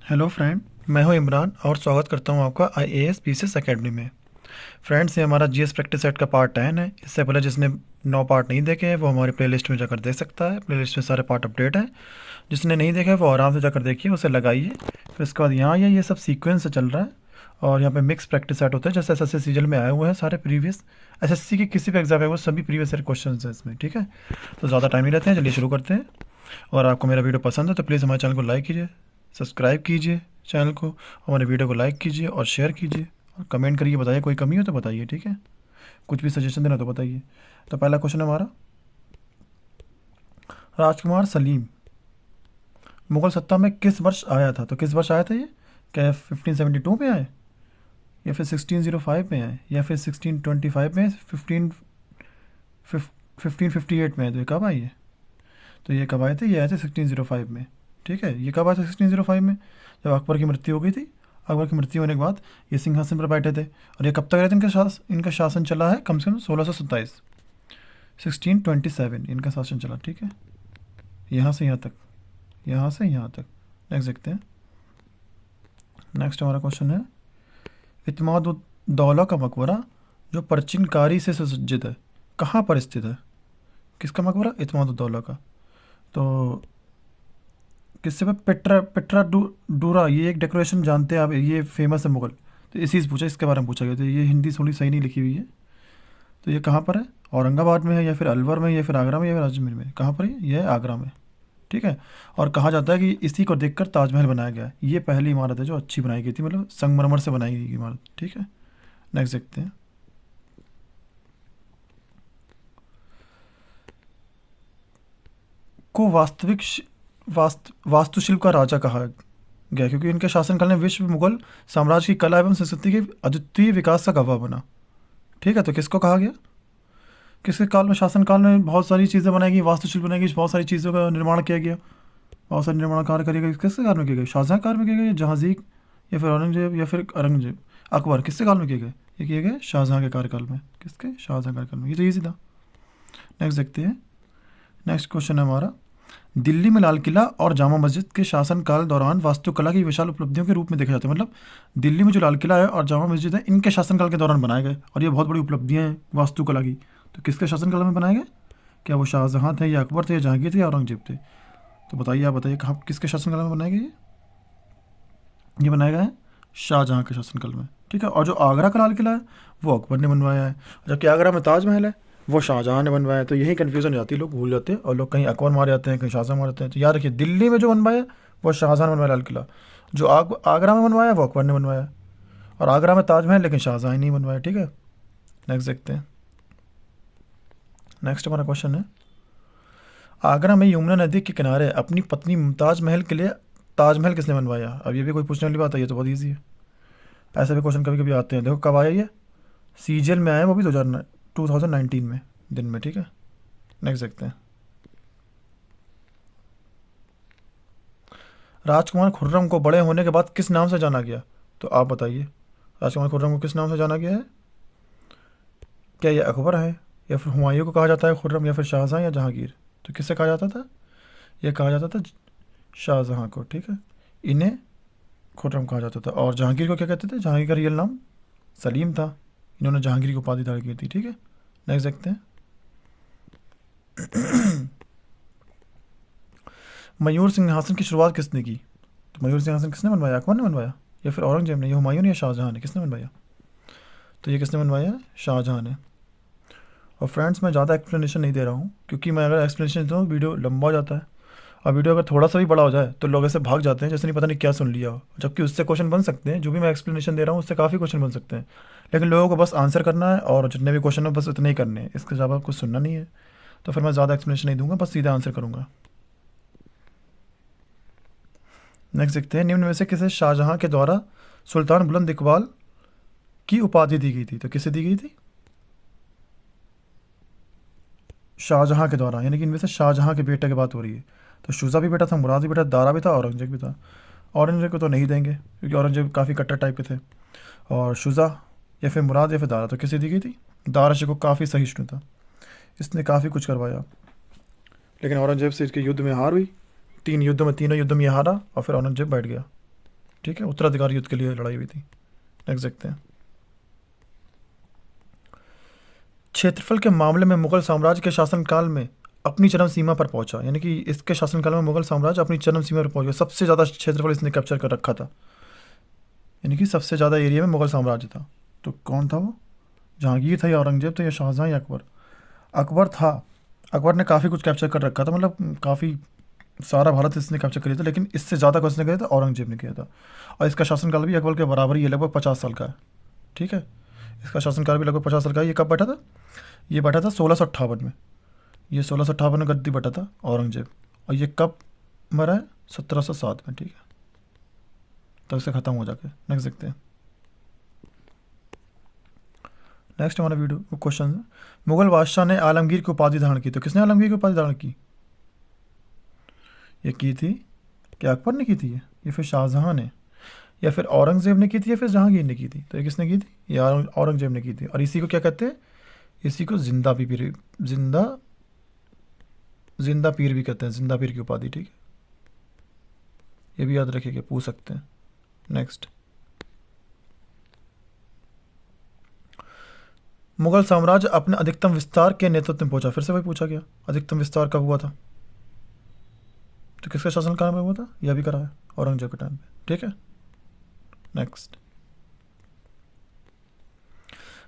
Hello friend, मैं हूं इमरान और स्वागत करता हूं आपका IAS PCS एकेडमी में। फ्रेंड्स, ये हमारा GS प्रैक्टिस सेट का पार्ट 10 है। इससे पहले जिसने 9 पार्ट नहीं देखे हैं वो हमारी प्लेलिस्ट में जाकर देख सकता है। प्लेलिस्ट में सारे पार्ट अपडेट हैं। जिसने नहीं देखा है वो आराम से जाकर देखिए, उसे लगाइए। फिर उसके बाद यहाँ ये सब सीक्वेंस से चल रहा है और यहाँ पे मिक्स प्रैक्टिस सेट होता है, जैसे SSC सीजल में आए हुए हैं सारे प्रीवियस SSC के किसी भी एग्जाम में वो सभी प्रीवियस ईयर क्वेश्चन है इसमें। ठीक है, तो ज़्यादा टाइम नहीं रहते हैं, चलिए शुरू करते हैं। और आपको मेरा वीडियो पसंद है तो प्लीज़ हमारे चैनल को लाइक कीजिए, सब्सक्राइब कीजिए चैनल को, हमारे वीडियो को लाइक कीजिए और शेयर कीजिए और कमेंट करिए, बताइए कोई कमी हो तो बताइए। ठीक है, कुछ भी सजेशन देना तो बताइए। तो पहला क्वेश्चन हमारा, राजकुमार सलीम मुगल सत्ता में किस वर्ष आया था? तो किस वर्ष आया था ये? क्या 1572 में आए, या फिर 1605 में आए, या फिर 1625 में, 1558 में आए? तो ये कब आई है? तो ये कब आए थे? ये आए थे 1605 में। ठीक है, ये कब आए थे 1605 में? जब अकबर की मृत्यु हो गई थी। अकबर की मृत्यु होने के बाद ये सिंहासन पर बैठे थे। और ये कब तक रहे थे? इनका शासन चला है कम से कम 1627, 1627 इनका शासन चला। ठीक है, यहाँ से यहाँ तक, यहाँ से यहाँ तक। नेक्स्ट देखते हैं। नेक्स्ट हमारा क्वेश्चन है, इत्माद उद दौला का मकबरा जो परचिनकारी से सुसज्जित है, कहाँ पर स्थित है? किसका मकबरा? इत्माद उद दौला का। तो किससे पे? पेट्रा पेट्रा डूरा, ये एक डेकोरेशन जानते हैं आप, ये फेमस है मुगल। तो इसी से पूछा, इसके बारे में पूछा गया। तो ये हिंदी थोड़ी सही नहीं लिखी हुई है। तो ये कहाँ पर है? औरंगाबाद में है, या फिर अलवर में, या फिर आगरा में, या फिर अजमेर में? कहाँ पर है? ये है आगरा में। ठीक है, और कहा जाता है कि इसी को देखकर ताजमहल बनाया गया है। ये पहली इमारत है जो अच्छी बनाई गई थी, मतलब संगमरमर से बनाई गई इमारत। ठीक है, नेक्स्ट देखते हैं। को वास्तुशिल्प का राजा कहा गया क्योंकि इनके शासनकाल में विश्व मुगल साम्राज्य की कला एवं संस्कृति के अद्वितीय विकास का गवाह बना। ठीक है, तो किसको कहा गया? किसके काल में, शासनकाल में बहुत सारी चीज़ें बनाई गई, वास्तुशिल्प बनाई गई, बहुत सारी चीज़ों का निर्माण किया गया, बहुत सारे निर्माण कार्य किए गए। किसके काल में किए गए? शाहजहाँ काल में किए गए, जहांगीर, या फिर औरंगजेब, या फिर औरंगजेब, अकबर? किसके काल में किए गए? ये किए गए शाहजहाँ के कार्यकाल में। किसके? शाहजहाँ कार्यकाल में। ये तो ईजी था। नेक्स्ट देखते हैं। नेक्स्ट क्वेश्चन है हमारा, दिल्ली में लाल किला और जामा मस्जिद के शासनकाल दौरान वास्तुकला की विशाल उपलब्धियों के रूप में देखा जाता है। मतलब दिल्ली में जो लाल किला है और जामा मस्जिद है, इनके शासनकाल के दौरान बनाए गए और ये बहुत बड़ी उपलब्धियां हैं वास्तुकला की। तो किसके शासनकाल में बनाए गए? क्या वो शाहजहाँ थे, या अकबर थे, या जहांगीर थे, या औरंगजेब थे? तो बताइए, आप बताइए कहाँ, किसके शासनकाल में बनाए गए? ये बनाया गया है शाहजहाँ के शासनकाल में। ठीक है, और जो आगरा का लाल किला है वो अकबर ने बनवाया है, जबकि आगरा में ताजमहल है वो शाहजहाँ ने बनवाया है। तो यही कन्फ्यूजन हो जाती है, लोग भूल जाते हैं और लोग कहीं अकबर मारे जाते हैं, कहीं शाहजहाँ मारे जाते हैं। तो याद रखिए, दिल्ली में जो बनवाया वो शाहजहाँ ने बनवाया लाल किला, जो आगरा में बनवाया वो अकबर ने बनवाया। और आगरा में ताजमहल, लेकिन शाहजहाँ ही नहीं बनवाया। ठीक है, नेक्स्ट देखते हैं। नेक्स्ट हमारा क्वेश्चन है, आगरा में यमुना नदी के किनारे अपनी पत्नी मुमताज महल के लिए ताजमहल किसने बनवाया? अब ये भी कोई पूछने वाली बात है? ये तो बहुत ईजी है। ऐसे भी क्वेश्चन कभी कभी आते हैं। देखो कब आया ये, सीजीएल में आया, वो भी 2019 में दिन में। ठीक है, नेक्स्ट देखते हैं। राजकुमार खुर्रम को बड़े होने के बाद किस नाम से जाना गया? तो आप बताइए, राजकुमार खुर्रम को किस नाम से जाना गया है? क्या ये अकबर है, या फिर हुमायूं को कहा जाता है खुर्रम, या फिर शाहजहाँ, या जहांगीर? तो किससे कहा जाता था? ये कहा जाता था शाहजहाँ को। ठीक है, इन्हें खुर्रम कहा जाता था। और जहांगीर को क्या कहते थे? जहांगीर का रियल नाम सलीम था। इन्होंने जहांगीर की उपाधि धारण की थी। ठीक है, नेक्स्ट देखते हैं। मयूर सिंहासन की शुरुआत किसने की? तो मयूर सिंहासन किसने बनवाया? अकबर ने बनवाया, या फिर औरंगजेब ने, या हुमायूं ने, या शाहजहाँ ने? किसने बनवाया? तो ये किसने बनवाया? शाहजहाँ ने। और फ्रेंड्स, मैं ज़्यादा एक्सप्लेनेशन नहीं दे रहा हूँ क्योंकि मैं अगर एक्सप्लेनेशन देता हूँ वीडियो लंबा हो जाता है, और वीडियो अगर थोड़ा सा भी बड़ा हो जाए तो लोग ऐसे भाग जाते हैं जैसे नहीं पता नहीं क्या सुन लिया हो। जबकि उससे क्वेश्चन बन सकते हैं, जो भी मैं एक्सप्लेनेशन दे रहा हूँ उससे काफ़ी क्वेश्चन बन सकते हैं, लेकिन लोगों को बस आंसर करना है और जितने भी क्वेश्चन हो बस उतने ही करने हैं, इसके ज़्यादा कुछ सुनना नहीं है। तो फिर मैं ज़्यादा एक्सप्लेनेशन नहीं दूंगा, बस सीधा आंसर करूँगा। नेक्स्ट देखते हैं, निम्न में से किसे शाहजहाँ के द्वारा सुल्तान बुलंद इकबाल की उपाधि दी गई थी? तो किसे दी गई थी? शाहजहाँ के द्वारा, यानी कि इनमें से शाहजहाँ के बेटे की बात हो रही है। तो शुजा भी बेटा था, मुराद भी बेटा, दारा भी था, औरंगजेब भी था। औरंगजेब को तो नहीं देंगे क्योंकि औरंगजेब काफ़ी कट्टर टाइप के थे। और शुजा, या फिर मुराद, या फिर दारा? तो किसे दी गई थी? दारा शिकोह काफ़ी सहिष्णु था, इसने काफ़ी कुछ करवाया, लेकिन औरंगजेब से इसके युद्ध में हार हुई। 3 युद्ध में, तीनों युद्ध में ये हारा और फिर औरंगजेब बैठ गया। ठीक है, उत्तराधिकार युद्ध के लिए लड़ाई हुई थी। नेक्स्ट देखते हैं। क्षेत्रफल के मामले में मुगल साम्राज्य के शासनकाल में अपनी चरम सीमा पर पहुंचा, यानी कि इसके शासनकाल में मुगल साम्राज्य अपनी चरम सीमा पर पहुंच गया। सबसे ज़्यादा क्षेत्रफल इसने कैप्चर कर रखा था, यानी कि सबसे ज़्यादा एरिया में मुगल साम्राज्य था। तो कौन था वो? जहांगीर था या औरंगजेब था या शाहजहाँ या अकबर? अकबर था। अकबर ने काफ़ी कुछ कैप्चर कर रखा था, मतलब काफ़ी सारा भारत इसने कैप्चर कर लिया था, लेकिन इससे ज़्यादा किसने किया था? औरंगजेब ने किया था। और इसका शासनकाल भी अकबर के बराबर ही है, लगभग 50 साल का है। ठीक है, इसका शासनकाल भी लगभग 50 साल का है। ये कब बैठा था? ये बैठा था 1658 में। ये 1658 में गद्दी बैठा था औरंगजेब। और ये कब मरा है? 1707 में। ठीक है, तब से ख़त्म हो जाके। नेक्स्ट देखते हैं। नेक्स्ट हमारा वीडियो क्वेश्चन है, मुगल बादशाह ने आलमगीर की उपाधि धारण की। तो किसने आलमगीर की उपाधि धारण की? ये की थी, क्या अकबर ने की थी ये, या फिर शाहजहाँ ने, या फिर औरंगजेब ने की थी, या फिर जहांगीर ने की थी? तो ये किसने की थी? ये औरंगजेब ने की थी। और इसी को क्या कहते हैं? इसी को जिंदा पीर, जिंदा पीर भी कहते हैं, जिंदा पीर की उपाधि। ठीक है, ये भी याद रखिएगा, पूछ सकते हैं। नेक्स्ट, मुगल साम्राज्य अपने अधिकतम विस्तार के नेतृत्व में पहुंचा। फिर से वही पूछा गया, अधिकतम विस्तार कब हुआ था? तो किसके शासनकाल में हुआ था? यह भी करा है, औरंगजेब के टाइम पे। ठीक है, नेक्स्ट,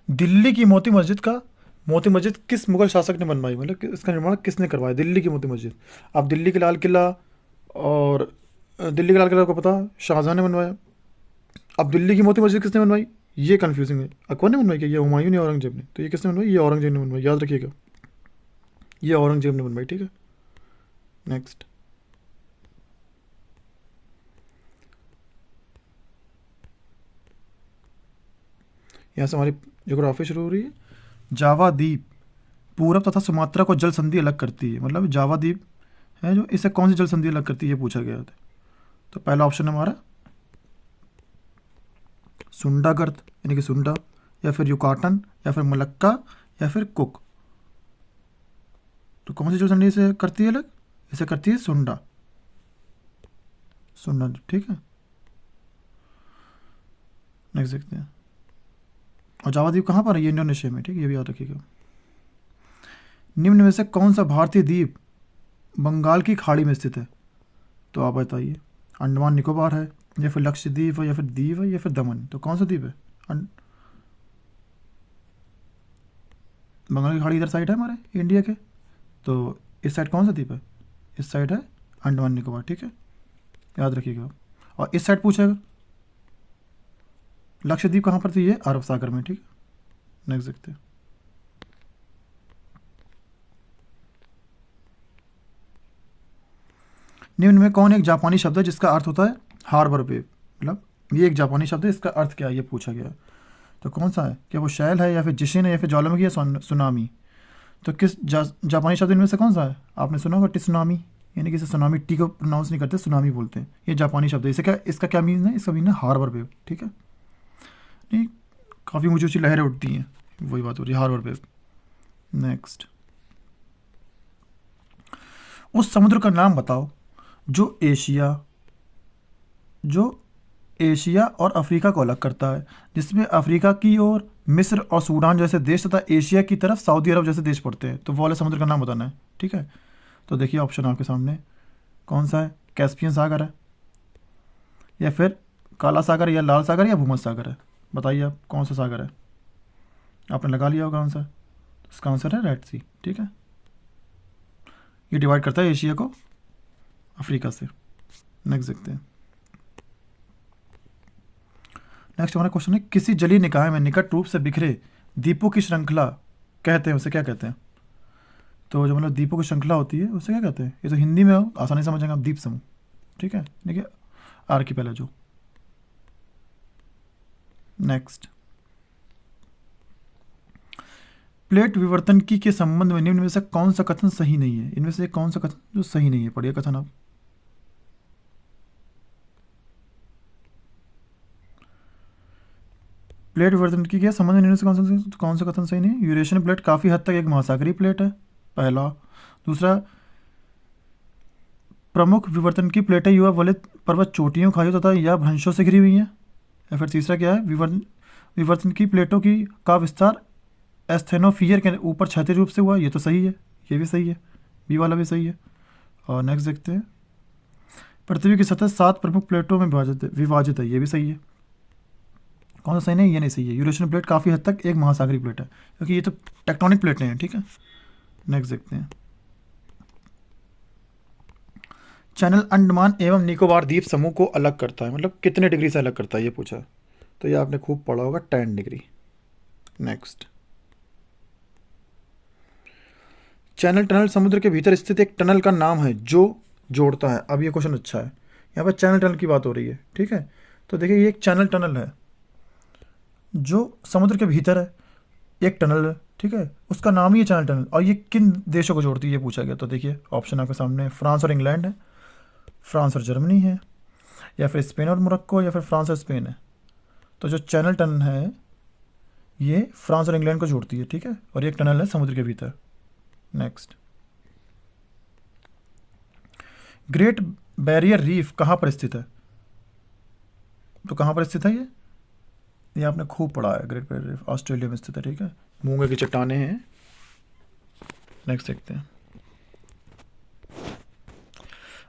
दिल्ली की मोती मस्जिद किस मुगल शासक ने बनवाई, मतलब इसका निर्माण किसने करवाया? दिल्ली की मोती मस्जिद। अब दिल्ली के लाल किला, और दिल्ली के लाल किला को पता, शाहजहाँ ने बनवाया। अब दिल्ली की मोती मस्जिद किसने बनवाई, ये कंफ्यूजिंग है। अकबर ने बनवाई क्या? ये हुमायूं ने, औरंगजेब ने? तो ये किसने बनवाई? ये औरंगजेब ने बनवाई, याद रखिएगा, ये औरंगजेब ने बनवाई। ठीक है, नेक्स्ट, यहाँ से हमारी ज्योग्राफी शुरू हो रही है। जावा द्वीप पूरब तथा सुमात्रा को जल संधि अलग करती है, मतलब जावा द्वीप है जो, इसे कौन सी जल संधि अलग करती है, ये पूछा गया था। तो पहला ऑप्शन हमारा सुंडा गर्त, यानी कि सुंडा, या फिर युकाटन, या फिर मलक्का, या फिर कुक। तो कौन सी जल संधि इसे करती है अलग? इसे करती है सुंडा। ठीक है, नेक्स्ट देखते हैं। और जावा द्वीप कहाँ पर है? ये इंडोनेशिया में। ठीक है, ये भी याद रखिएगा। निम्न में से कौन सा भारतीय द्वीप बंगाल की खाड़ी में स्थित है? तो आप बताइए, अंडमान निकोबार है, या फिर लक्षद्वीप है, या फिर दीव है, या फिर दमन? तो कौन सा द्वीप है? बंगाल की खाड़ी इधर साइड है हमारे इंडिया के, तो इस साइड कौन सा द्वीप है? इस साइड है अंडमान निकोबार। ठीक है, याद रखिएगा। और इस साइड पूछेगा लक्षद्वीप कहाँ पर थी? ये अरब सागर में। ठीक है, नेक्स्ट देखते हैं। निम्न में कौन एक जापानी शब्द है जिसका अर्थ होता है हार्बर वेव? मतलब ये एक जापानी शब्द है, इसका अर्थ क्या है, ये पूछा गया। तो कौन सा है? क्या वो शैल है, या फिर जिशिन है, या फिर ज्वालामुखी, या सुनामी? तो किस जापानी शब्द इनमें से कौन सा है? आपने सुना होगा टिसुनामी, यानी कि इसे सुनामी टी को प्रोनाउंस नहीं करते, सुनामी बोलते हैं। ये जापानी शब्द है। इसे क्या, इसका क्या मीन है? इसका मीन है हार्बर वेव। ठीक है, नहीं, काफ़ी ऊँची ऊँची लहरें उठती हैं, वही बात हो रही है, हार्बर वेव। नेक्स्ट, उस समुद्र का नाम बताओ जो एशिया और अफ्रीका को अलग करता है, जिसमें अफ्रीका की ओर मिस्र और सूडान जैसे देश तथा एशिया की तरफ सऊदी अरब जैसे देश पड़ते हैं। तो वो वाले समुद्र का नाम बताना है। ठीक है, तो देखिए ऑप्शन आपके सामने कौन सा है? कैस्पियन सागर है, या फिर काला सागर, या लाल सागर, या भूमध्य सागर है? बताइए आप कौन सा सागर है? आपने लगा लिया होगा आंसर। इसका आंसर है रेड सी। ठीक है, ये डिवाइड करता है एशिया को अफ्रीका से। नेक्स्ट देखते हैं। नेक्स्ट हमारा क्वेश्चन है, किसी जलीय निकाय में निकट रूप से बिखरे द्वीपों की श्रृंखला कहते हैं, उसे क्या कहते हैं? तो जो मतलब द्वीपों की श्रृंखला होती है उसे क्या कहते हैं? ये तो हिंदी में आसानी समझेंगे आप, द्वीप समूह। ठीक है, देखिए आर्किपेलागो। नेक्स्ट, प्लेट विवर्तनकी के संबंध में निम्न में से कौन सा कथन सही नहीं है? इनमें से कौन सा कथन जो सही नहीं है? पढ़िए कथन आप। प्लेट विवर्तनकी के संबंध में निम्न से कौन सा कथन सही नहीं है? यूरेशियन प्लेट काफ़ी हद तक एक महासागरीय प्लेट है, पहला। दूसरा, प्रमुख विवर्तन की प्लेटें युवा वलित पर्वत चोटियों, खाइयों तथा या भ्रंशों से घिरी हुई हैं। या फिर तीसरा क्या है, विवर्तन की प्लेटों की का विस्तार एस्थेनोफियर के ऊपर क्षैतिज रूप से हुआ। ये तो सही है, ये भी सही है, बी वाला भी सही है। और नेक्स्ट देखते हैं, पृथ्वी की सतह 7 प्रमुख प्लेटों में विभाजित है। ये भी सही है। कौन सा सही नहीं, ये नहीं सही है। यूरेशियन प्लेट काफ़ी हद तक एक महासागरीय प्लेट है, क्योंकि ये तो टेक्टोनिक प्लेटें हैं। ठीक है, नेक्स्ट देखते हैं, चैनल अंडमान एवं निकोबार द्वीप समूह को अलग करता है, मतलब कितने डिग्री से अलग करता है, ये पूछा। तो ये आपने खूब पढ़ा होगा, 10 डिग्री। नेक्स्ट, चैनल टनल समुद्र के भीतर स्थित एक टनल का नाम है जो जोड़ता है। अब ये क्वेश्चन अच्छा है, यहाँ पर चैनल टनल की बात हो रही है। ठीक है, तो देखिए ये एक चैनल टनल है जो समुद्र के भीतर है, एक टनल है। ठीक है, उसका नाम ही है चैनल टनल। और ये किन देशों को जोड़ती है, ये पूछा गया। तो देखिए ऑप्शन आपके सामने, फ्रांस और इंग्लैंड है, फ्रांस और जर्मनी है, या फिर स्पेन और मोरक्को, या फिर फ्रांस और स्पेन है। तो जो चैनल टनल है ये फ्रांस और इंग्लैंड को जोड़ती है। ठीक है, और ये एक टनल है समुद्र के भीतर। नेक्स्ट, ग्रेट बैरियर रीफ कहाँ पर स्थित है? तो कहाँ पर स्थित है ये आपने खूब पढ़ा है। ग्रेट बैरियर रीफ ऑस्ट्रेलिया में स्थित है। ठीक है, मूंगे की चट्टानें हैं। नेक्स्ट देखते हैं,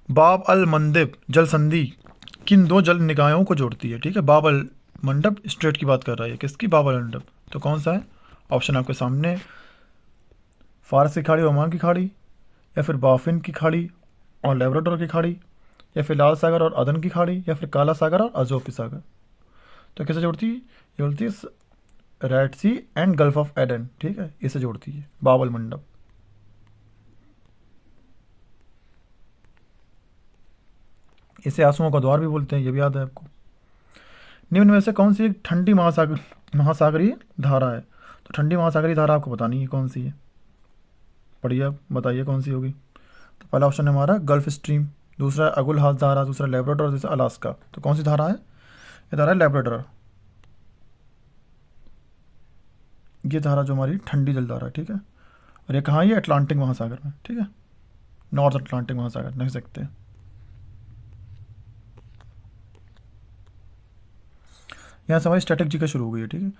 बाब अल मंदब जल संधि किन 2 जल निकायों को जोड़ती है? ठीक है, बाब अल मंडब स्ट्रेट की बात कर रहा है। किसकी? बाब अल मंडब। तो कौन सा है? ऑप्शन आपके सामने, फारस की खाड़ी, ओमान की खाड़ी, या फिर बाफिन की खाड़ी और लेब्राडोर की खाड़ी, या फिर लाल सागर और अदन की खाड़ी, या फिर काला सागर और अजोपी सागर। तो कैसे जोड़ती है? ये बोलती है Red Sea and Gulf of Aden. ठीक है, इसे जोड़ती है बाब अल मंडब। इसे आंसुओं का द्वार भी बोलते हैं, ये भी याद है आपको। निम्न में से कौन सी एक ठंडी महासागरीय धारा है? तो ठंडी महासागरीय धारा आपको बतानी है कौन सी है। बढ़िया, बताइए कौन सी होगी। तो पहला ऑप्शन है हमारा गल्फ स्ट्रीम, दूसरा है अगुल हाथ धारा, दूसरा लेब्राडोर, दूसरा अलास्का। तो कौन सी धारा है? ये धारा है लेब्राडोर। ये धारा जो हमारी ठंडी जल धारा है। ठीक है, और ये कहाँ है? ये अटलांटिक महासागर में। ठीक है, नॉर्थ अटलांटिक महासागर। नेक्स्ट देखते हैं, यहाँ से हमारी स्टैटिक जी का शुरू हो गई है। ठीक है,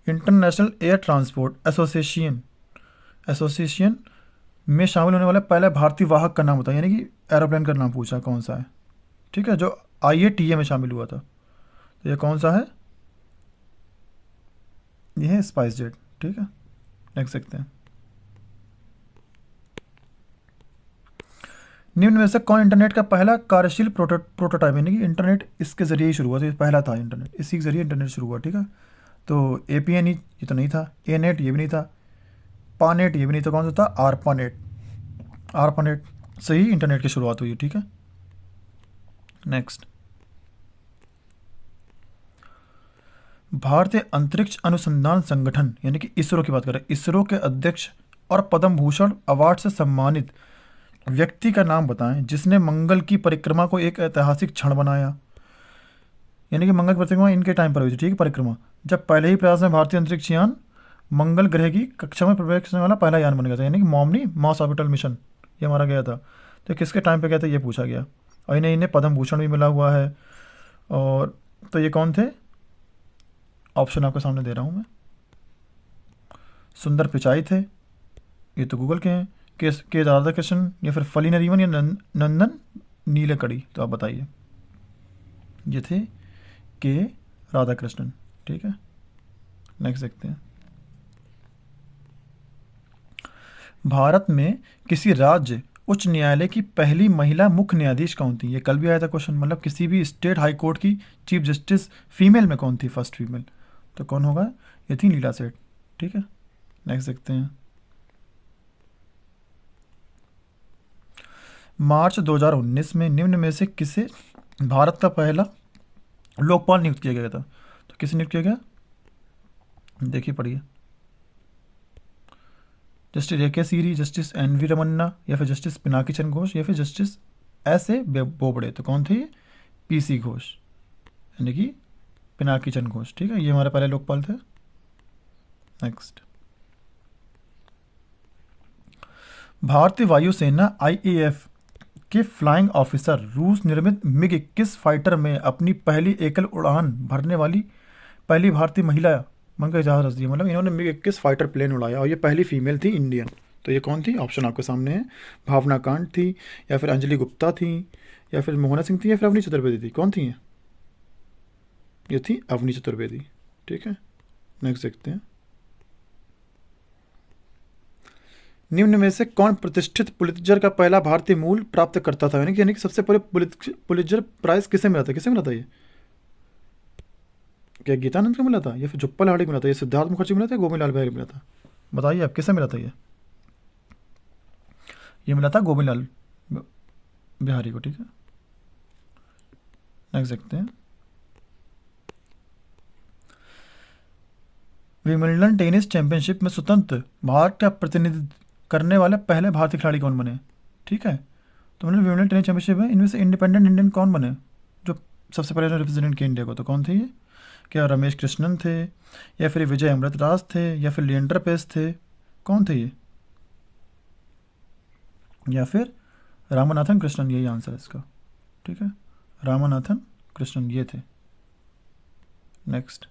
इंटरनेशनल एयर ट्रांसपोर्ट एसोसिएशन में शामिल होने वाला पहला भारतीय वाहक का नाम बताया, यानी कि एरोप्लेन का नाम पूछा कौन सा है। ठीक है, जो IATA में शामिल हुआ था। तो ये कौन सा है? ये है स्पाइस जेट। ठीक है, नेक्स्ट देखते हैं, निम्न में से कौन इंटरनेट का पहला कार्यशील प्रोटोटाइप, यानी कि इंटरनेट इसके जरिए ही शुरू हुआ। तो ये पहला था इंटरनेट, इसी के जरिए इंटरनेट शुरू हुआ। ठीक है, तो APN ये तो नहीं था, ANET ये भी नहीं था, पानेट ये भी नहीं, तो कौन सा था? आरपानेट से ही इंटरनेट की शुरुआत हुई है। ठीक है, नेक्स्ट, भारतीय अंतरिक्ष अनुसंधान संगठन यानी कि इसरो की बात करें, इसरो के अध्यक्ष और पद्म भूषण अवार्ड से सम्मानित व्यक्ति का नाम बताएं जिसने मंगल की परिक्रमा को एक ऐतिहासिक क्षण बनाया। यानी कि मंगल की परिक्रमा इनके टाइम पर हुई थी। ठीक है, परिक्रमा जब पहले ही प्रयास में भारतीय अंतरिक्ष यान मंगल ग्रह की कक्षा में प्रवेश करने वाला पहला यान बन गया था, यानी कि मॉमनी मास ऑर्बिटल मिशन ये हमारा गया था। तो किसके टाइम पे गया था ये पूछा गया, और इन्हें पद्म भूषण भी मिला हुआ है। और तो ये कौन थे? ऑप्शन आपके सामने दे रहा हूँ मैं, सुंदर पिचाई थे, ये तो गूगल के हैं, के राधाकृष्णन, या फिर फली नरीमन, या नंदन नीलकड़ी। तो आप बताइए, ये थे के राधाकृष्णन। ठीक है, नेक्स्ट देखते हैं, भारत में किसी राज्य उच्च न्यायालय की पहली महिला मुख्य न्यायाधीश कौन थी? ये कल भी आया था क्वेश्चन, मतलब किसी भी स्टेट हाई कोर्ट की चीफ जस्टिस फीमेल में कौन थी, फर्स्ट फीमेल? तो कौन होगा? ये थी लीला सेठ। ठीक है, नेक्स्ट देखते हैं, मार्च 2019 में निम्न में से किसे भारत का पहला लोकपाल नियुक्त किया गया था? तो किसे नियुक्त किया गया? देखिए पढ़िए, जस्टिस AK सीरी, जस्टिस NV रमन्ना, या फिर जस्टिस पिनाकी चंद्र घोष, या फिर जस्टिस SA बोबड़े। तो कौन थे? PC घोष, यानी कि पिनाकी चंद्र घोष। ठीक है, ये हमारे पहले लोकपाल थे। नेक्स्ट, भारतीय वायुसेना IAF के फ्लाइंग ऑफिसर रूस निर्मित मिग 21 फाइटर में अपनी पहली एकल उड़ान भरने वाली पहली भारतीय महिला बनकर जहाज रच दिया। मतलब इन्होंने मिग 21 फाइटर प्लेन उड़ाया और ये पहली फीमेल थी इंडियन। तो ये कौन थी? ऑप्शन आपके सामने है। भावना कांत थी, या फिर अंजलि गुप्ता थी, या फिर मोहना सिंह थी, या फिर अवनी चतुर्वेदी थी। कौन थी ये थी अवनी चतुर्वेदी। ठीक है, नेक्स्ट देखते हैं। निम्न में से कौन प्रतिष्ठित पुलित्जर का पहला भारतीय मूल प्राप्त करता था? यानी कि सबसे पहले पुलित्जर प्राइज किसे मिला था? किसे मिला था ये? क्या गीतानंद को मिला था, या फिर जुप्पल हाड़ी को मिला था, या सिद्धार्थ मुखर्जी को मिला था, या गोविंद लाल बिहारी को मिला था? बताइए आप, किसे मिला था ये मिला था गोविंद लाल बिहारी को। ठीक है, नेक्स्ट देखते हैं। विमिल्टन टेनिस चैंपियनशिप में स्वतंत्र भारत का प्रतिनिधित्व करने वाले पहले भारतीय खिलाड़ी कौन बने? ठीक है, तो मतलब विमिल्टन टेनिस चैंपियनशिप में इनमें से इंडिपेंडेंट इंडियन कौन बने जो सबसे पहले रिप्रेजेंट किया इंडिया को? तो कौन थे ये? क्या रमेश कृष्णन थे, या फिर विजय अमृतराज थे, या फिर लिएंडर पेस थे? कौन थे ये? या फिर रामनाथन कृष्णन? यही आंसर है इसका। ठीक है, रामनाथन कृष्णन ये थे। नेक्स्ट,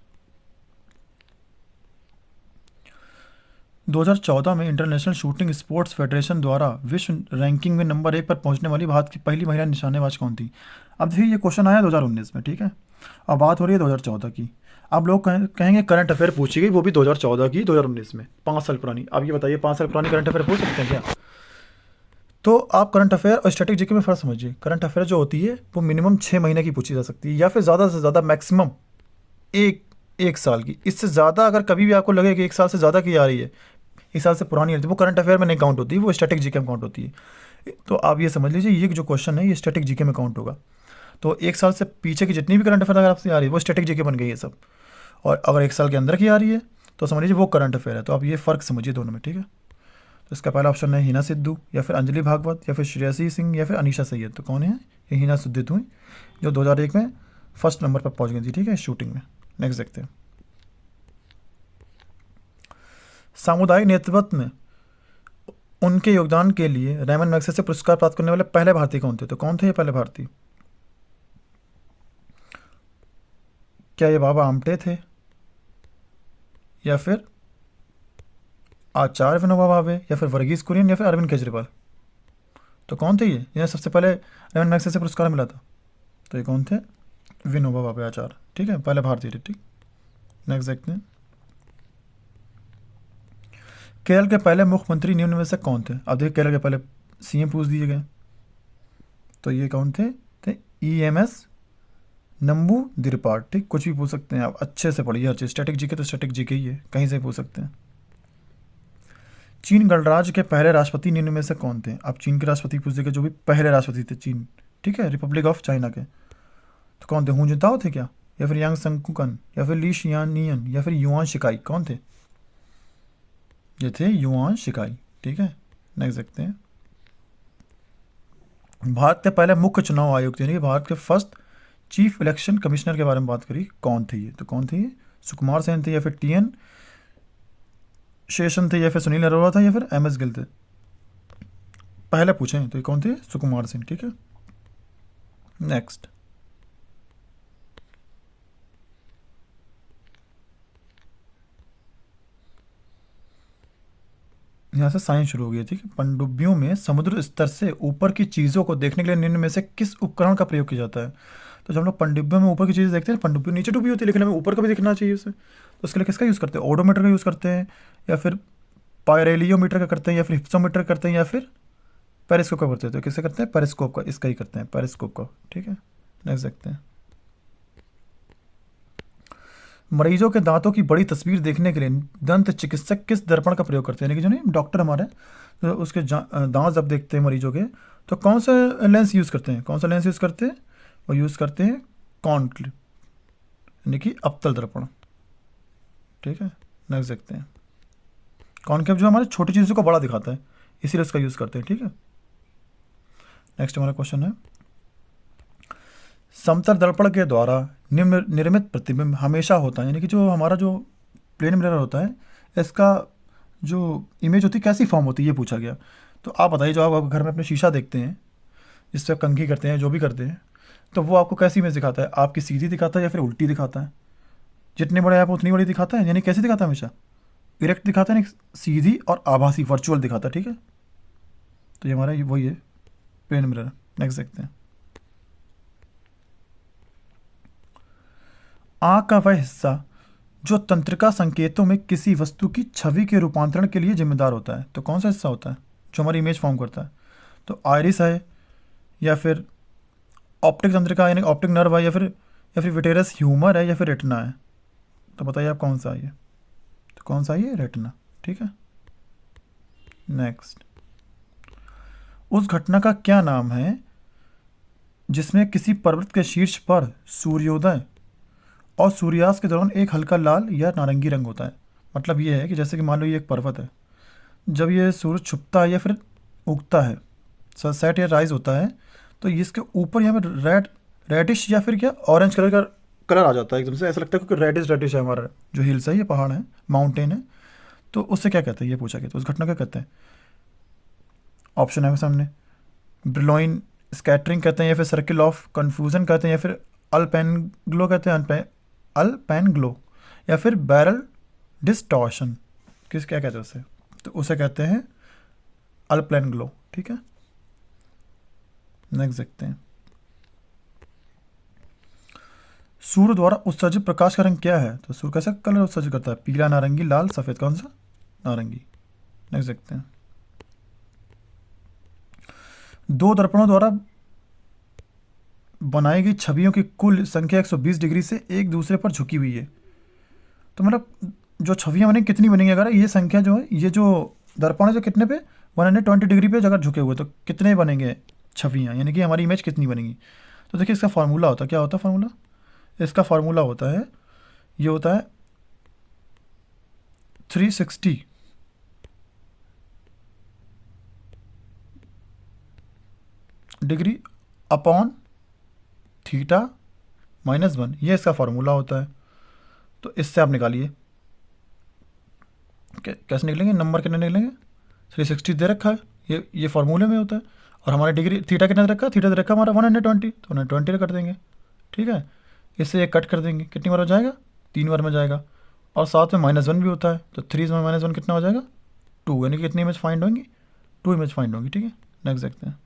2014 में इंटरनेशनल शूटिंग स्पोर्ट्स फेडरेशन द्वारा विश्व रैंकिंग में नंबर 1 पर पहुंचने वाली भारत की पहली महिला निशानेबाज कौन थी? अब देखिए, ये क्वेश्चन आया 2019 में। ठीक है, अब बात हो रही है 2014 की। अब लोग कहेंगे करंट अफेयर पूछी गई, वो भी 2014 की, 2019 में, 5 साल पुरानी। अब ये बताइए, 5 साल पुरानी करंट अफेयर पूछ सकते हैं क्या? तो आप करंट अफेयर और स्टैटिक जीके में फ़र्क समझिए। करंट अफेयर जो होती है वो मिनिमम 6 महीने की पूछी जा सकती है, या फिर ज़्यादा से ज़्यादा मैक्सिमम एक साल की। इससे ज़्यादा अगर कभी भी आपको लगे कि 1 साल से ज़्यादा की आ रही है, 1 साल से पुरानी रहती है, वो करंट अफेयर में नहीं काउंट होती, वो स्टैटिक जीके में काउंट होती है। तो आप ये समझ लीजिए, ये जो क्वेश्चन है ये स्टैटिक जीके में काउंट होगा। तो 1 साल से पीछे की जितनी भी करंट अफेयर अगर आपसे आ रही है वो स्टैटिक जीके बन गई है सब। और अगर 1 साल के अंदर की आ रही है तो समझ लीजिए वो करंट अफेयर है। तो आप ये फ़र्क समझिए दोनों में। ठीक है, तो इसका पहला ऑप्शन है हिना सिद्धू, या फिर अंजलि भागवत, या फिर श्रेयसी सिंह, या फिर अनीशा सैयद। तो कौन है ये? हिना सिद्धू हुई, जो 2001 में फर्स्ट नंबर पर पहुंच गई थी। ठीक है, शूटिंग में। नेक्स्ट देखते हैं। सामुदायिक नेतृत्व में उनके योगदान के लिए रेमन मैग्सेसे पुरस्कार प्राप्त करने वाले पहले भारतीय कौन थे? तो कौन थे ये पहले भारतीय? क्या ये बाबा आमटे थे, या फिर आचार्य विनोबा भावे, या फिर वर्गीज कुरियन, या फिर अरविंद केजरीवाल? तो कौन थे ये? इन्हें सबसे पहले रेमन मैग्सेसे पुरस्कार मिला था। तो ये कौन थे? विनोबा भावे आचार्य। ठीक है, पहले भारतीय थे। ठीक, नेक्स्ट देखते हैं। केरल के पहले मुख्यमंत्री निम्न में से कौन थे? अब देखिए, केरल के पहले सीएम पूछ दिए गए, तो ये कौन थे? EMS नंबू दिरपाट। ठीक, कुछ भी पूछ सकते हैं आप, अच्छे से पढ़िए हर चीज़। स्टैटिक जीके तो स्टैटिक जीके ही है, कहीं से पूछ सकते हैं। चीन गणराज्य के पहले राष्ट्रपति निम्न में से कौन थे? अब चीन के राष्ट्रपति पूछ देंगे, जो भी पहले राष्ट्रपति थे चीन, ठीक है, रिपब्लिक ऑफ चाइना के, तो कौन थे? हू जुनताओ थे क्या, या फिर यांग संकुकन, या फिर ली शियानियन, या फिर युआन शिकाई? कौन थे? ये थे युआन शिकाई। ठीक है, नेक्स्ट देखते हैं। भारत के पहले मुख्य चुनाव आयुक्त यानी कि भारत के फर्स्ट चीफ इलेक्शन कमिश्नर के बारे में बात करी, कौन थे ये? तो कौन थे ये? सुकुमार सेन थे, या फिर TN शेषन थे, या फिर सुनील अरोड़ा था, या फिर MS गिल थे? पहले पूछे तो ये कौन थे? सुकुमार सेन। ठीक है, नेक्स्ट। यहाँ से साइंस शुरू हो गई। ठीक है, पनडुब्बियों में समुद्र स्तर से ऊपर की चीज़ों को देखने के लिए निम्न में से किस उपकरण का प्रयोग किया जाता है? तो जब हम लोग पनडुब्बियों में ऊपर की चीज़ें देखते हैं, पनडुब्बी नीचे डूबी होती है, लेकिन हमें ऊपर का भी दिखना चाहिए उसे, तो उसके लिए किसका यूज़ करते हैं? ओडोमीटर का यूज़ करते हैं, या फिर पायरेलियोमीटर का करते हैं, या फिर हिप्सोमीटर करते हैं, या फिर पेरिस्कोप का करते हैं? तो किससे करते हैं? पेरिस्कोप का, इसका ही करते हैं, पेरिस्कोप का। ठीक है, नेक्स्ट देखते हैं। मरीजों के दांतों की बड़ी तस्वीर देखने के लिए दंत चिकित्सक किस दर्पण का प्रयोग करते हैं? यानी कि जो नहीं डॉक्टर हमारे, तो उसके दांत जब देखते हैं मरीजों के, तो कौन सा लेंस यूज़ करते हैं? कौन सा लेंस यूज़ करते हैं? वो यूज़ करते हैं कॉन्क्लिप, यानी कि अवतल दर्पण। ठीक है, नेक्स्ट देखते हैं। कॉन्केव जो हमारे छोटी चीज़ों को बड़ा दिखाता है, इसीलिए उसका यूज़ करते हैं। ठीक है, नेक्स्ट हमारा क्वेश्चन है, समतल दर्पण के द्वारा निर्मित प्रतिबिंब हमेशा होता है, यानी कि जो हमारा जो प्लेन मिरर होता है, इसका जो इमेज होती है कैसी फॉर्म होती है, ये पूछा गया। तो आप बताइए, जो आप घर में अपने शीशा देखते हैं, जिससे आप कंघी करते हैं, जो भी करते हैं, तो वो आपको कैसी इमेज दिखाता है? आपकी सीधी दिखाता है या फिर उल्टी दिखाता है? जितने बड़े आप उतनी बड़ी दिखाता है, यानी कैसे दिखाता है? हमेशा इरेक्ट दिखाता है, नहीं सीधी और आभासी वर्चुअल दिखाता है, ठीक है। तो ये हमारा वही है प्लेन मिरर। नेक्स्ट देखते हैं। आँख का वह हिस्सा जो तंत्रिका संकेतों में किसी वस्तु की छवि के रूपांतरण के लिए जिम्मेदार होता है, तो कौन सा हिस्सा होता है जो हमारी इमेज फॉर्म करता है? तो आयरिस है, या फिर ऑप्टिक तंत्रिका यानी ऑप्टिक नर्व है, या फिर विटेरस ह्यूमर है, या फिर रेटिना है? तो बताइए आप कौन सा है ये? तो कौन सा है ये? रेटिना, ठीक है। नेक्स्ट, उस घटना का क्या नाम है जिसमें किसी पर्वत के शीर्ष पर सूर्योदय और सूर्यास्त के दौरान एक हल्का लाल या नारंगी रंग होता है? मतलब ये है कि जैसे कि मान लो ये एक पर्वत है, जब ये सूरज छुपता है या फिर उगता है, सेट या राइज होता है, तो इसके ऊपर यहाँ पे रेडिश या फिर क्या ऑरेंज कलर का कलर आ जाता है एकदम से, ऐसा लगता है क्योंकि रेडिश है हमारा जो हिल्स है, ये पहाड़ है, माउंटेन है। तो उससे क्या कहते हैं, ये पूछा गया, तो उस घटना क्या कहते हैं? ऑप्शन है सामने, ब्रिलॉइन स्कैटरिंग कहते हैं, या फिर सर्किल ऑफ कन्फ्यूजन कहते हैं, या फिर अल्पेनग्लो कहते हैं, अल्पेनग्लो, या फिर बैरल डिस्टॉर्शन, किस क्या कहते हैं उसे? तो उसे कहते हैं अल्पेनग्लो, ठीक है। नेक्स्ट देखते हैं। सूर्य द्वारा उत्सर्जित प्रकाश का रंग क्या है? तो सूर्य कैसा कलर उत्सर्जित करता है? पीला, नारंगी, लाल, सफेद, कौन सा? नारंगी। नेक्स्ट देखते हैं। दो दर्पणों द्वारा बनाई गई छवियों की कुल संख्या 120 डिग्री से एक दूसरे पर झुकी हुई है। तो मतलब जो छवियां बनेंगी कितनी बनेंगी? अगर ये संख्या जो है, ये जो दर्पण है जो कितने पे 120 डिग्री पे अगर झुके हुए, तो कितने बनेंगे छवियां, यानी कि हमारी इमेज कितनी बनेगी? तो देखिए इसका फार्मूला होता है, क्या होता है फार्मूला? इसका फार्मूला होता है, ये होता है 360 डिग्री अपॉन थीटा -1, ये इसका फार्मूला होता है। तो इससे आप निकालिए कैसे निकलेंगे, नंबर कितने निकलेंगे? 360 दे रखा है, ये फार्मूले में होता है, और हमारे डिग्री थीटा कितना दे रखा है? थीटा दे रखा है हमारा 120, तो 120 कर देंगे, ठीक है। इससे ये कट कर देंगे, कितनी बार हो जाएगा? 3 बार में जाएगा, और साथ में -1 भी होता है, तो 3 में -1 कितना हो जाएगा? 2, यानी कि कितनी इमेज फाइंड होंगी? 2 इमेज फाइंड होंगी, ठीक है। नेक्स्ट देखते हैं।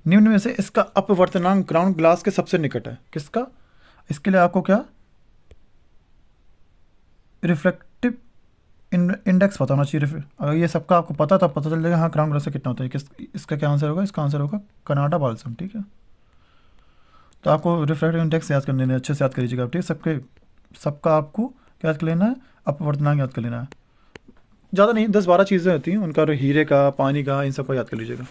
निम्न में से इसका अपवर्तनांक ग्राउंड ग्लास के सबसे निकट है, किसका? इसके लिए आपको क्या रिफ्लेक्टिव इंडेक्स बताना चाहिए। अगर ये सबका आपको पता तब पता चल जाएगा हाँ ग्राउंड ग्लास से कितना होता है। इसका क्या आंसर होगा? इसका आंसर होगा कनाडा बाल्सम, ठीक है। तो आपको रिफ्लेक्टिव इंडेक्स याद करने देना, अच्छे से याद कर लीजिएगा, ठीक है। सबका आपको क्या याद कर लेना है? अपवर्तनांक याद कर लेना है, ज़्यादा नहीं, 10-12 चीज़ें होती हैं उनका, हीरे का, पानी का, इन सबको याद कर लीजिएगा।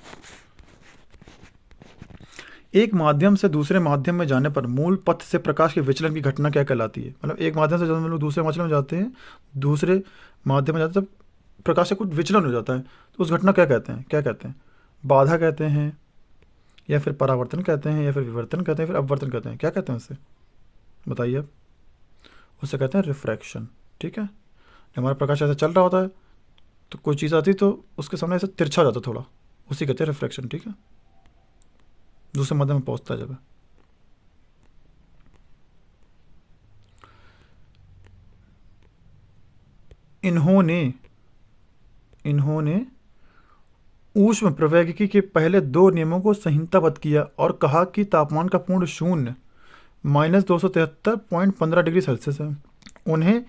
एक माध्यम से दूसरे माध्यम में जाने पर मूल पथ से प्रकाश के विचलन की घटना क्या कहलाती है? मतलब एक माध्यम से जब हम लोग दूसरे माध्यम में जाते हैं, दूसरे माध्यम में जाते हैं, तब प्रकाश से कुछ विचलन हो जाता है, तो उस घटना क्या कहते हैं? क्या कहते हैं? बाधा कहते हैं, या फिर परावर्तन कहते हैं, या फिर विवर्तन कहते हैं, फिर अपवर्तन कहते हैं? क्या कहते हैं उससे? बताइए अब। उससे कहते हैं रिफ्रैक्शन, ठीक है। हमारा प्रकाश ऐसा चल रहा होता है, तो कोई चीज़ आती तो उसके सामने ऐसे तिरछा हो जाता थोड़ा, उसी कहते हैं रिफ्रैक्शन, ठीक है। दूसरे माध्यम में पहुंचता है जब। इन्होंने ऊष्म प्रवैगिकी के पहले 2 नियमों को संहिताबद्ध किया और कहा कि तापमान का पूर्ण शून्य -273.15 डिग्री सेल्सियस है। उन्हें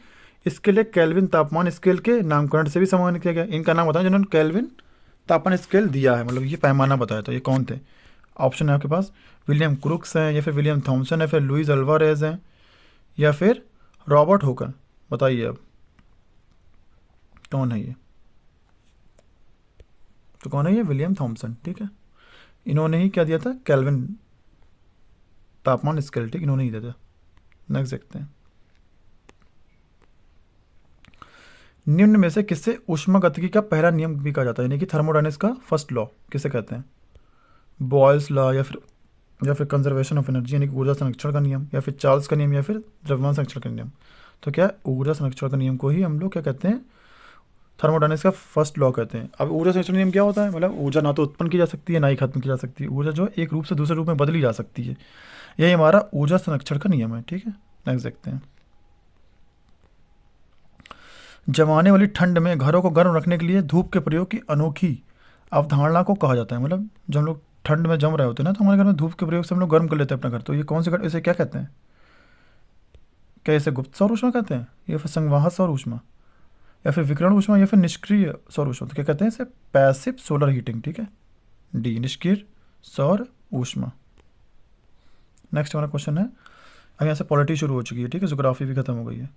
इसके लिए केल्विन तापमान स्केल के नामकरण से भी सम्मानित किया गया। इनका नाम बताएं जिन्होंने केल्विन तापमान स्केल दिया है, मतलब ये पैमाना बताया। तो ये कौन थे? ऑप्शन है आपके पास, विलियम क्रूक्स हैं, या फिर विलियम थॉमसन है, फिर लुइस अल्वारेज हैं, या फिर रॉबर्ट हुकर। बताइए अब कौन है ये? तो कौन है ये? विलियम थॉमसन, ठीक है। इन्होंने ही क्या दिया था? केल्विन तापमान स्केल, ठीक, इन्होंने ही दिया था। नेक्स्ट देखते हैं। निम्न में से किससे ऊष्मागतिकी का पहला नियम भी कहा जाता है, यानी कि थर्मोडायनेमिक्स का फर्स्ट लॉ किसे कहते हैं? बॉयल्स लॉ, या फिर कंजर्वेशन ऑफ एनर्जी यानी कि ऊर्जा संरक्षण का नियम, या फिर चार्ल्स का नियम, या फिर द्रव्यमान संरक्षण का नियम? तो क्या ऊर्जा संरक्षण का नियम को ही हम लोग क्या कहते हैं? थर्मोडायनेमिक्स का फर्स्ट लॉ कहते हैं। अब ऊर्जा संरक्षण नियम क्या होता है, मतलब ऊर्जा ना तो उत्पन्न की जा सकती है ना ही खत्म की जा सकती है, ऊर्जा जो है एक रूप से दूसरे रूप में बदली जा सकती है। यही हमारा ऊर्जा संरक्षण का नियम है। ठीक है, नेक्स्ट देखते हैं। जमाने वाली ठंड में घरों को गर्म रखने के लिए धूप के प्रयोग की अनोखी अवधारणा को कहा जाता है। मतलब जब हम लोग ठंड में जम रहे होते हैं ना, तो हमारे घर में धूप के प्रयोग से हम लोग गर्म कर लेते हैं अपना घर। तो ये कौन से घर, इसे क्या कहते हैं? क्या इसे गुप्त सौर ऊष्मा कहते हैं, या फिर संवाहक सौर ऊष्मा, या फिर विकिरण ऊष्मा, या फिर निष्क्रिय सौर ऊष्मा? तो क्या कहते हैं इसे? Passive solar heating. ठीक है, डी, निष्क्रिय सौर ऊष्मा। नेक्स्ट हमारा क्वेश्चन है, अब यहाँ से पॉलिटी शुरू हो चुकी है। ठीक है, ज्योग्राफी भी खत्म हो गई है।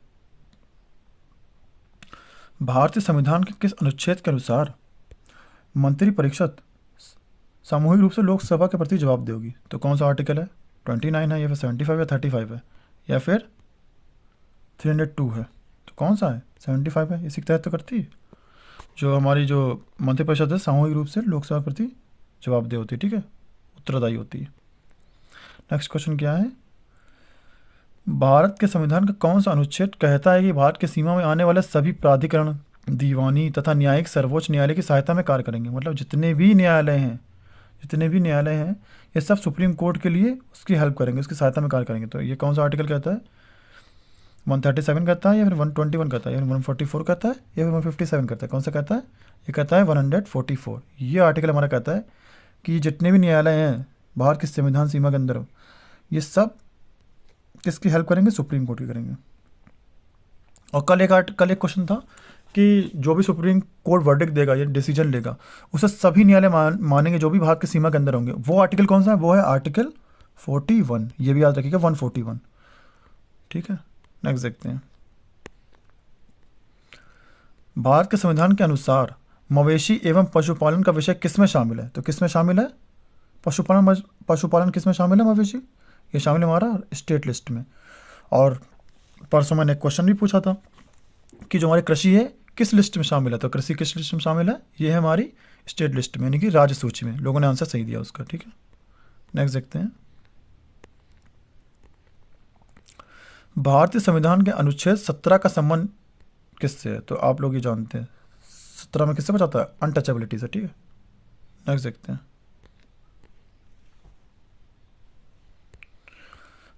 भारतीय संविधान के किस अनुच्छेद के अनुसार मंत्रिपरिषद सामूहिक रूप से लोकसभा के प्रति जवाब देगी? तो कौन सा आर्टिकल है? 29 है, या फिर 75 या 35 है, या फिर 302 है? तो कौन सा है? 75 है, इसी के तहत तो करती है। जो हमारी जो मंत्रिपरिषद है सामूहिक रूप से लोकसभा के प्रति जवाबदेह होती है। ठीक है, उत्तरदायी होती है। नेक्स्ट क्वेश्चन क्या है, भारत के संविधान का कौन सा अनुच्छेद कहता है कि भारत की सीमा में आने वाले सभी प्राधिकरण, दीवानी तथा न्यायिक सर्वोच्च न्यायालय की सहायता में कार्य करेंगे? मतलब जितने भी न्यायालय हैं ये सब सुप्रीम कोर्ट के लिए उसकी हेल्प करेंगे, उसकी सहायता में कार्य करेंगे। तो ये कौन सा आर्टिकल कहता है? 137 कहता है, या फिर 121 कहता है, या फिर 144 कहता है, या फिर 157 कहता है? कौन सा कहता है? ये कहता है 144। ये आर्टिकल हमारा कहता है कि जितने भी न्यायालय हैं भारत की संविधान सीमा के अंदर, ये सब किसकी हेल्प करेंगे? सुप्रीम कोर्ट की करेंगे। और कल एक क्वेश्चन था कि जो भी सुप्रीम कोर्ट वर्डिक्ट देगा या डिसीजन लेगा, उसे सभी न्यायालय मानेंगे जो भी भारत की सीमा के अंदर होंगे। वो आर्टिकल कौन सा है? वो है आर्टिकल 41। ये भी याद रखिएगा, 141। ठीक है, नेक्स्ट देखते हैं। भारत के संविधान के अनुसार मवेशी एवं पशुपालन का विषय किसमें शामिल है? तो किसमें शामिल है? पशुपालन किसमें शामिल है? मवेशी, ये शामिल है हमारा स्टेट लिस्ट में। और परसों मैंने एक क्वेश्चन भी पूछा था कि जो हमारी कृषि है किस लिस्ट में शामिल है? तो कृषि किस लिस्ट में शामिल है? ये है हमारी स्टेट लिस्ट में, यानी कि राज्य सूची में। लोगों ने आंसर सही दिया उसका। ठीक है, नेक्स्ट देखते हैं। भारतीय संविधान के अनुच्छेद 17 का संबंध किससे है? तो आप लोग ये जानते हैं 17 में किससे बचाता है? अनटचेबिलिटी से। ठीक है, नेक्स्ट देखते हैं।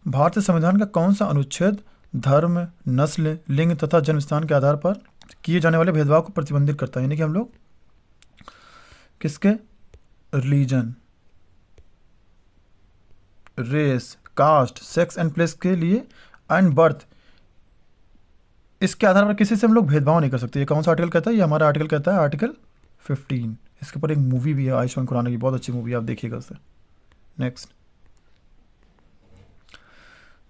भारतीय संविधान का कौन सा अनुच्छेद धर्म, नस्ल, लिंग तथा जन्म स्थान के आधार पर किए जाने वाले भेदभाव को प्रतिबंधित करता है? यानी कि हम लोग किसके? Religion, race, caste, sex and place के लिए एंड बर्थ, इसके आधार पर किसी से हम लोग भेदभाव नहीं कर सकते। ये कौन सा आर्टिकल कहता है? ये हमारा आर्टिकल कहता है आर्टिकल 15। इसके ऊपर एक मूवी भी है आयुष्मान खुराना की, बहुत अच्छी मूवी, आप देखिएगा उसे। नेक्स्ट,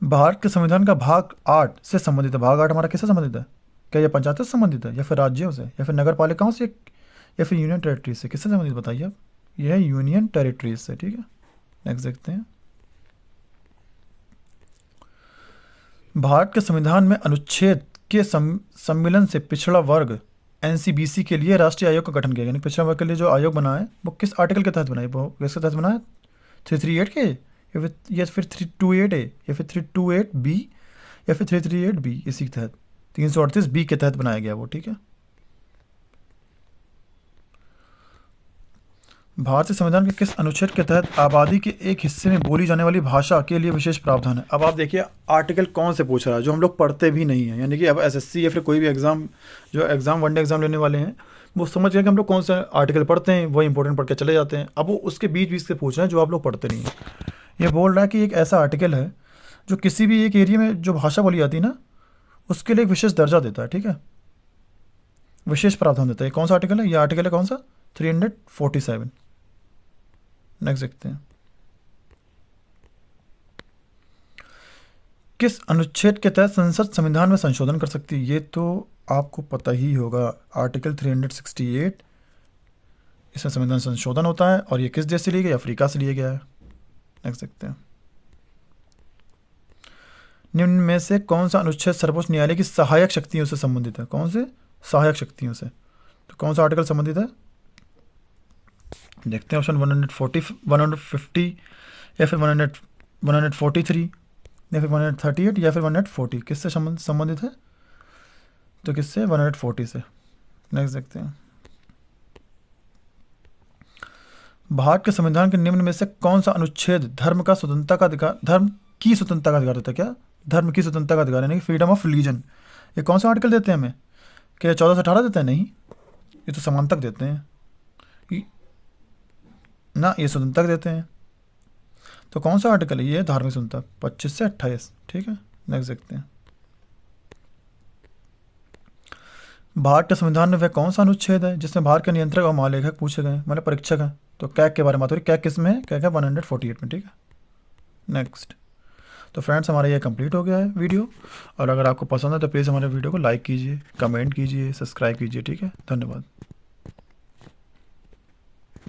भारत के संविधान का भाग 8 से संबंधित है। भाग 8 हमारा किससे संबंधित है? क्या ये पंचायतों से संबंधित है, या फिर राज्यों से, या फिर नगर पालिकाओं से, या फिर यूनियन टेरिटरीज से? किससे संबंधित बताइए आप? यह है यूनियन टेरिटरीज से। ठीक है, नेक्स्ट देखते हैं। भारत के संविधान में अनुच्छेद के सम्मिलन से पिछड़ा वर्ग एनसीबीसी के लिए राष्ट्रीय आयोग का गठन किया, यानी पिछड़ा वर्ग के लिए जो आयोग बना है वो किस आर्टिकल के तहत बना है? वो किसके तहत बना है? 338 के, या फिर 328 ए, या फिर 328 बी, या फिर 338 बी, इसी के तहत 338 बी के तहत बनाया गया वो। ठीक है, भारतीय संविधान के किस अनुच्छेद के तहत आबादी के एक हिस्से में बोली जाने वाली भाषा के लिए विशेष प्रावधान है? अब आप देखिए आर्टिकल कौन से पूछ रहा है, जो हम लोग पढ़ते भी नहीं है। यानी कि अब एसएससी या फिर कोई भी एग्जाम, जो एग्जाम वनडे एग्जाम लेने वाले हैं, वो समझ गए कि हम लोग कौन सा आर्टिकल पढ़ते हैं, वो इंपॉर्टेंट पढ़ के चले जाते हैं। अब वो उसके बीच बीच से पूछ रहे हैं जो आप लोग पढ़ते नहीं हैं। ये बोल रहा है कि एक ऐसा आर्टिकल है जो किसी भी एक एरिया में जो भाषा बोली जाती है ना, उसके लिए एक विशेष दर्जा देता है। ठीक है, विशेष प्रावधान देता है। कौन सा आर्टिकल है? ये आर्टिकल है कौन सा? 347। नेक्स्ट देखते हैं। किस अनुच्छेद के तहत संसद संविधान में संशोधन कर सकती है? ये तो आपको पता ही होगा, आर्टिकल 368। इसमें संविधान संशोधन होता है, और ये किस देश से लिया गया? अफ्रीका से लिया गया है। नेक्स्ट देखते हैं। निम्न में से कौन सा अनुच्छेद सर्वोच्च न्यायालय की सहायक शक्तियों से संबंधित है? कौन से सहायक शक्तियों से? तो कौन सा आर्टिकल संबंधित है? देखते हैं ऑप्शन 140, 150, या फिर 143, या फिर 138, या फिर 140। किससे संबंधित है? तो किससे? 140 से। नेक्स्ट देखते हैं। भारत के संविधान के निम्न में से कौन सा अनुच्छेद धर्म की स्वतंत्रता का अधिकार देता है? क्या? धर्म की स्वतंत्रता का अधिकार, यानी फ्रीडम ऑफ रिलीजन। ये कौन सा आर्टिकल देते हैं हमें? क्या 14 से 18 देते हैं? नहीं, ये तो समानतक देते हैं। ना, ये स्वतंत्रता देते हैं। तो कौन सा आर्टिकल है ये? धार्मिक स्वतंत्रता, 25 से 28। ठीक है, नेक्स्ट देखते हैं। भारत के संविधान में वह कौन सा अनुच्छेद है जिसमें भारत के नियंत्रक और महालेखक पूछे गए, मतलब परीक्षक हैं? तो कैग के बारे में बात हो रही। कैग किस में है? कैग है 148 में। ठीक है, नेक्स्ट। तो फ्रेंड्स, हमारा ये कंप्लीट हो गया है वीडियो, और अगर आपको पसंद है तो प्लीज़ हमारे वीडियो को लाइक कीजिए, कमेंट कीजिए, सब्सक्राइब कीजिए। ठीक है, धन्यवाद।